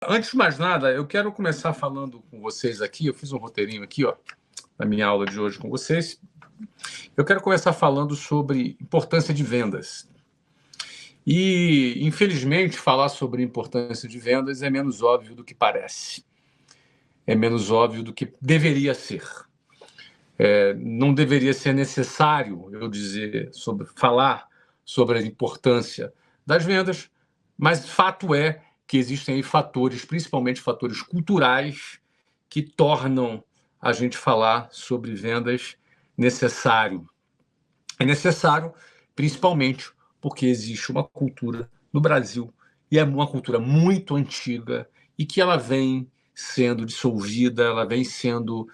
Antes de mais nada, eu quero começar falando com vocês aqui. Eu fiz um roteirinho aqui, ó, na minha aula de hoje com vocês. Eu quero começar falando sobre importância de vendas. E, infelizmente, falar sobre importância de vendas é menos óbvio do que parece. É menos óbvio do que deveria ser. Não deveria ser necessário eu falar sobre a importância das vendas, mas fato é que existem aí fatores, principalmente fatores culturais, que tornam a gente falar sobre vendas necessário. É necessário, principalmente porque existe uma cultura no Brasil, e é uma cultura muito antiga, e que ela vem sendo dissolvida, ela vem sendo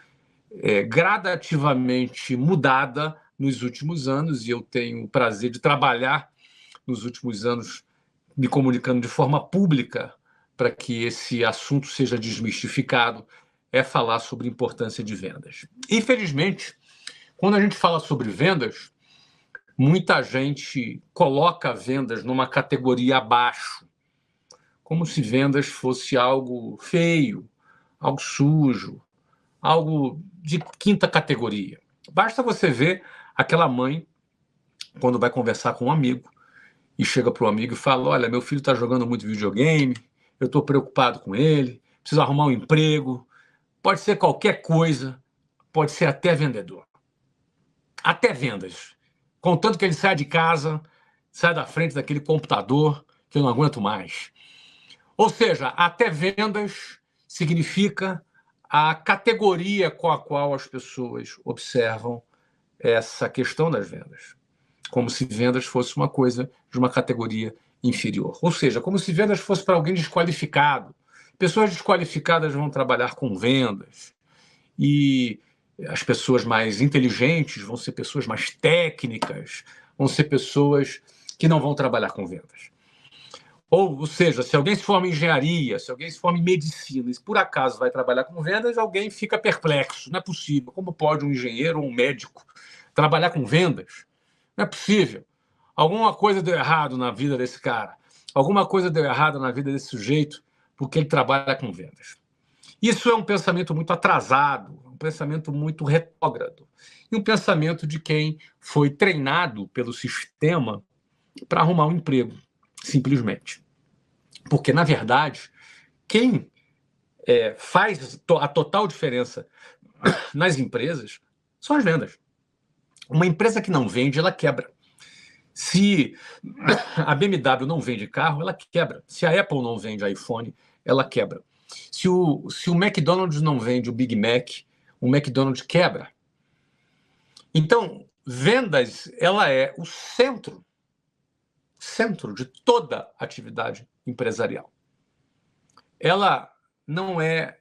gradativamente mudada nos últimos anos, e eu tenho o prazer de trabalhar nos últimos anos me comunicando de forma pública para que esse assunto seja desmistificado, é falar sobre importância de vendas. Infelizmente, quando a gente fala sobre vendas, muita gente coloca vendas numa categoria abaixo, como se vendas fosse algo feio, algo sujo, algo de quinta categoria. Basta você ver aquela mãe, quando vai conversar com um amigo, e chega para o amigo e fala: olha, meu filho está jogando muito videogame, eu estou preocupado com ele, preciso arrumar um emprego, pode ser qualquer coisa, pode ser até vendedor. Até vendas. Contanto que ele saia de casa, saia da frente daquele computador que eu não aguento mais. Ou seja, até vendas significa a categoria com a qual as pessoas observam essa questão das vendas. Como se vendas fosse uma coisa de uma categoria inferior. Ou seja, como se vendas fosse para alguém desqualificado. Pessoas desqualificadas vão trabalhar com vendas. E as pessoas mais inteligentes vão ser pessoas mais técnicas, vão ser pessoas que não vão trabalhar com vendas. Ou seja, se alguém se forma em engenharia, se alguém se forma em medicina e por acaso vai trabalhar com vendas, alguém fica perplexo. Não é possível. Como pode um engenheiro ou um médico trabalhar com vendas? Não é possível. Alguma coisa deu errado na vida desse cara. Alguma coisa deu errado na vida desse sujeito porque ele trabalha com vendas. Isso é um pensamento muito atrasado, um pensamento muito retrógrado. E um pensamento de quem foi treinado pelo sistema para arrumar um emprego, simplesmente. Porque, na verdade, quem faz a total diferença nas empresas são as vendas. Uma empresa que não vende, ela quebra. Se a BMW não vende carro, ela quebra. Se a Apple não vende iPhone, ela quebra. Se o McDonald's não vende o Big Mac, o McDonald's quebra. Então, vendas, ela é o centro de toda atividade empresarial. Ela não é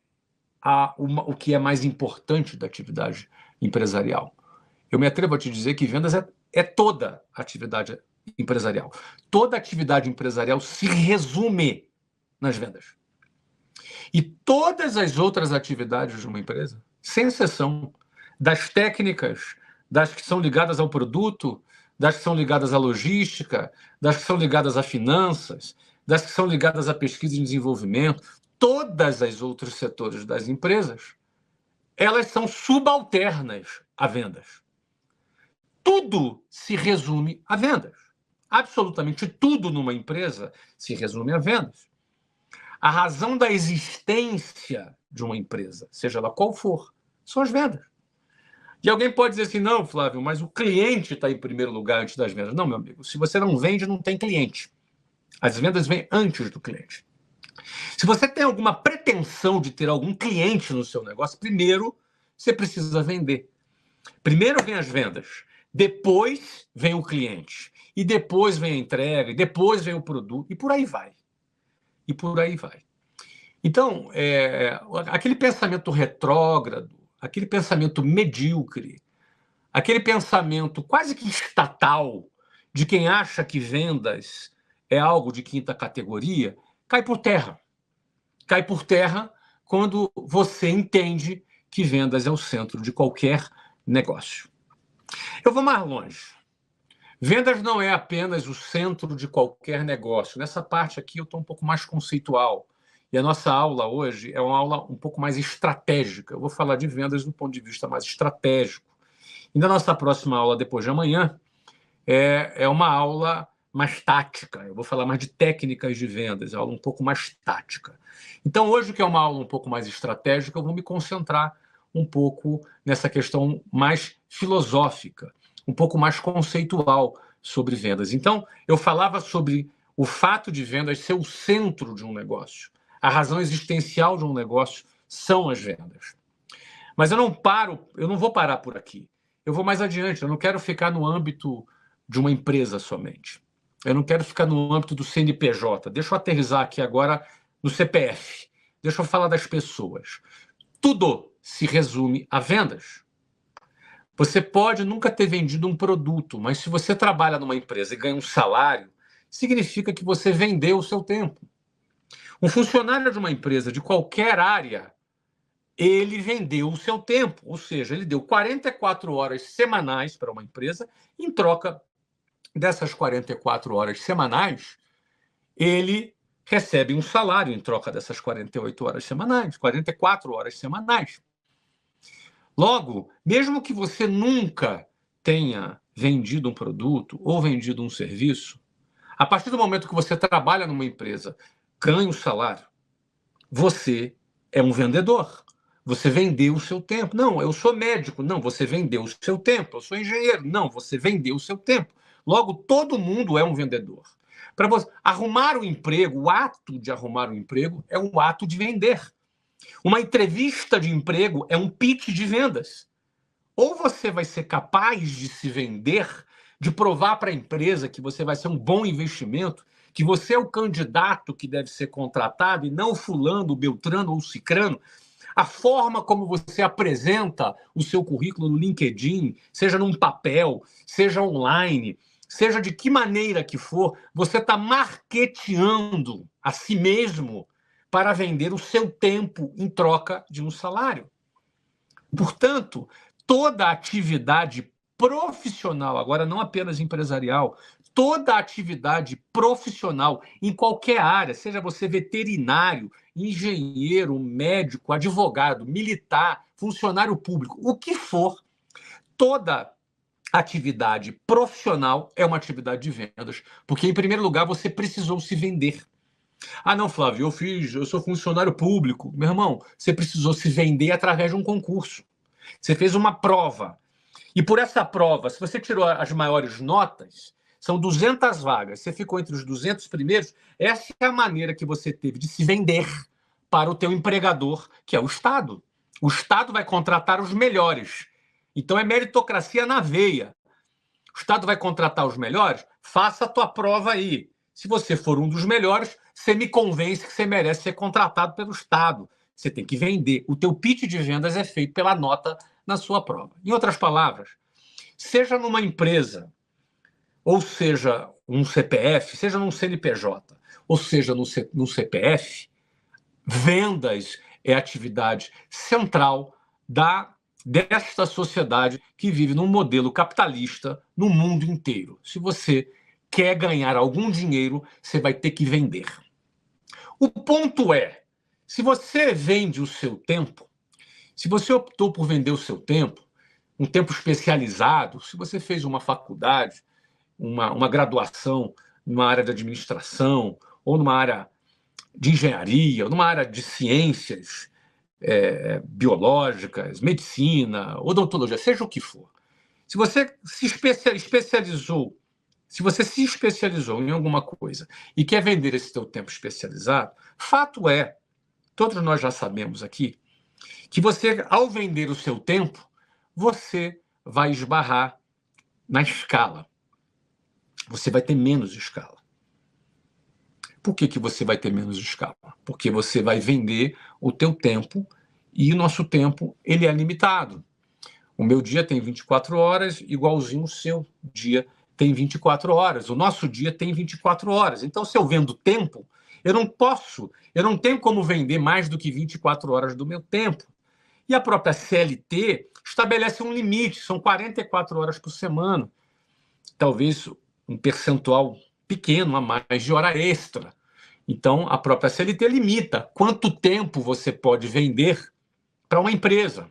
o que é mais importante da atividade empresarial. Eu me atrevo a te dizer que vendas é toda atividade empresarial. Toda atividade empresarial se resume nas vendas. E todas as outras atividades de uma empresa, sem exceção, das técnicas, das que são ligadas ao produto, das que são ligadas à logística, das que são ligadas a finanças, das que são ligadas à pesquisa e desenvolvimento, todas as outros setores das empresas, elas são subalternas a vendas. Tudo se resume a vendas. Absolutamente tudo numa empresa se resume a vendas. A razão da existência de uma empresa, seja ela qual for, são as vendas. E alguém pode dizer assim: não, Flávio, mas o cliente está em primeiro lugar antes das vendas. Não, meu amigo, se você não vende, não tem cliente. As vendas vêm antes do cliente. Se você tem alguma pretensão de ter algum cliente no seu negócio, primeiro você precisa vender. Primeiro vem as vendas, depois vem o cliente, e depois vem a entrega, e depois vem o produto, e por aí vai. E por aí vai. Então, aquele pensamento retrógrado, aquele pensamento medíocre, aquele pensamento quase que estatal de quem acha que vendas é algo de quinta categoria, cai por terra. Cai por terra quando você entende que vendas é o centro de qualquer negócio. Eu vou mais longe. Vendas não é apenas o centro de qualquer negócio. Nessa parte aqui eu estou um pouco mais conceitual. E a nossa aula hoje é uma aula um pouco mais estratégica. Eu vou falar de vendas do ponto de vista mais estratégico. E na nossa próxima aula, depois de amanhã, é uma aula mais tática. Eu vou falar mais de técnicas de vendas, é uma aula um pouco mais tática. Então, hoje, que é uma aula um pouco mais estratégica, eu vou me concentrar um pouco nessa questão mais filosófica, um pouco mais conceitual sobre vendas. Então, eu falava sobre o fato de vendas ser o centro de um negócio. A razão existencial de um negócio são as vendas. Mas eu não vou parar por aqui. Eu vou mais adiante, eu não quero ficar no âmbito de uma empresa somente. Eu não quero ficar no âmbito do CNPJ. Deixa eu aterrissar aqui agora no CPF. Deixa eu falar das pessoas. Tudo se resume a vendas. Você pode nunca ter vendido um produto, mas se você trabalha numa empresa e ganha um salário, significa que você vendeu o seu tempo. Um funcionário de uma empresa de qualquer área, ele vendeu o seu tempo, ou seja, ele deu 44 horas semanais para uma empresa, em troca dessas 44 horas semanais, ele recebe um salário em troca dessas 48 horas semanais, 44 horas semanais. Logo, mesmo que você nunca tenha vendido um produto ou vendido um serviço, a partir do momento que você trabalha numa empresa, ganha um salário, você é um vendedor. Você vendeu o seu tempo. Não, eu sou médico. Não, você vendeu o seu tempo. Eu sou engenheiro. Não, você vendeu o seu tempo. Logo, todo mundo é um vendedor. Para você arrumar o emprego, o ato de arrumar o emprego é um ato de vender. Uma entrevista de emprego é um pitch de vendas. Ou você vai ser capaz de se vender, de provar para a empresa que você vai ser um bom investimento, que você é o candidato que deve ser contratado e não o fulano, o beltrano ou o cicrano. A forma como você apresenta o seu currículo no LinkedIn, seja num papel, seja online, seja de que maneira que for, você está marketeando a si mesmo para vender o seu tempo em troca de um salário. Portanto, toda atividade profissional, agora não apenas empresarial, toda atividade profissional em qualquer área, seja você veterinário, engenheiro, médico, advogado, militar, funcionário público, o que for, toda atividade profissional é uma atividade de vendas, porque em primeiro lugar você precisou se vender. Ah, não, Flávio, eu sou funcionário público. Meu irmão, você precisou se vender através de um concurso. Você fez uma prova. E por essa prova, se você tirou as maiores notas, são 200 vagas, você ficou entre os 200 primeiros, essa é a maneira que você teve de se vender para o teu empregador, que é o Estado. O Estado vai contratar os melhores. Então é meritocracia na veia. O Estado vai contratar os melhores? Faça a tua prova aí. Se você for um dos melhores, você me convence que você merece ser contratado pelo Estado. Você tem que vender. O teu pitch de vendas é feito pela nota na sua prova. Em outras palavras, seja numa empresa, ou seja um CPF, seja num CNPJ, ou seja num CPF, vendas é a atividade central desta sociedade que vive num modelo capitalista no mundo inteiro. Se você quer ganhar algum dinheiro, você vai ter que vender. O ponto é, se você vende o seu tempo, se você optou por vender o seu tempo, um tempo especializado, se você fez uma faculdade, uma graduação numa área de administração, ou numa área de engenharia, ou numa área de ciências biológicas, medicina, odontologia, seja o que for. Se você se especializou, se você se especializou em alguma coisa e quer vender esse teu tempo especializado, fato é, todos nós já sabemos aqui, que você, ao vender o seu tempo, você vai esbarrar na escala. Você vai ter menos escala. Por que você vai ter menos escala? Porque você vai vender o teu tempo e o nosso tempo ele é limitado. O meu dia tem 24 horas, igualzinho o seu dia tem 24 horas. O nosso dia tem 24 horas. Então, se eu vendo tempo, eu não tenho como vender mais do que 24 horas do meu tempo. E a própria CLT estabelece um limite, são 44 horas por semana. Talvez um percentual pequeno a mais de hora extra. Então, a própria CLT limita quanto tempo você pode vender para uma empresa.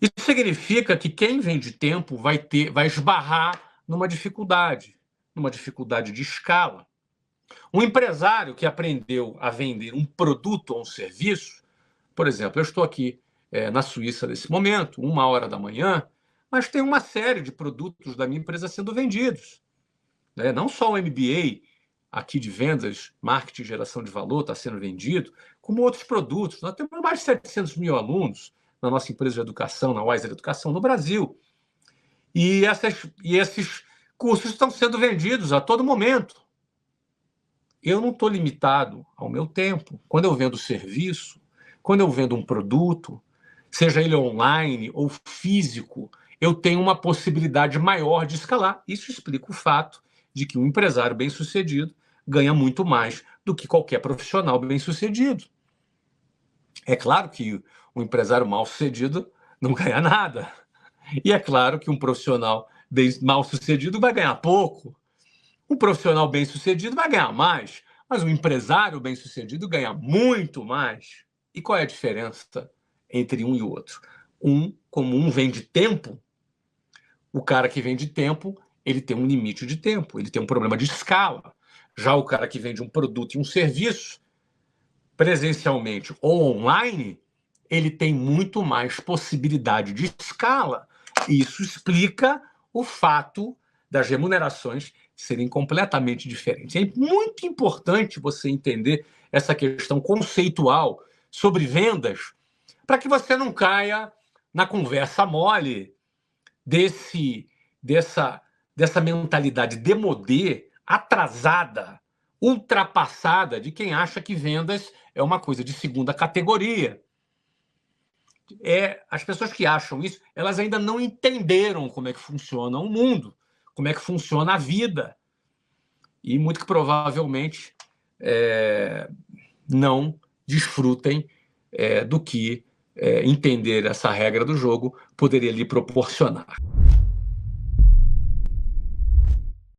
Isso significa que quem vende tempo vai esbarrar numa dificuldade de escala. Um empresário que aprendeu a vender um produto ou um serviço, por exemplo, eu estou aqui na Suíça nesse momento, 1h da manhã, mas tem uma série de produtos da minha empresa sendo vendidos. Não só o MBA aqui de vendas, marketing e geração de valor está sendo vendido, como outros produtos. Nós temos mais de 700 mil alunos na nossa empresa de educação, na Wiser Educação, no Brasil. E esses cursos estão sendo vendidos a todo momento. Eu não estou limitado ao meu tempo. Quando eu vendo serviço, quando eu vendo um produto, seja ele online ou físico, eu tenho uma possibilidade maior de escalar. Isso explica o fato de que um empresário bem-sucedido ganha muito mais do que qualquer profissional bem-sucedido. É claro que um empresário mal-sucedido não ganha nada. E é claro que um profissional mal-sucedido vai ganhar pouco. Um profissional bem-sucedido vai ganhar mais, mas um empresário bem-sucedido ganha muito mais. E qual é a diferença entre um e o outro? Como um vende tempo, o cara que vende tempo, ele tem um limite de tempo, ele tem um problema de escala. Já o cara que vende um produto e um serviço, presencialmente ou online, ele tem muito mais possibilidade de escala. Isso explica o fato das remunerações serem completamente diferentes. É muito importante você entender essa questão conceitual sobre vendas para que você não caia na conversa mole dessa mentalidade demodê, atrasada, ultrapassada de quem acha que vendas é uma coisa de segunda categoria. As pessoas que acham isso, elas ainda não entenderam como é que funciona o mundo, como é que funciona a vida. E muito que provavelmente não desfrutem do que entender essa regra do jogo poderia lhe proporcionar.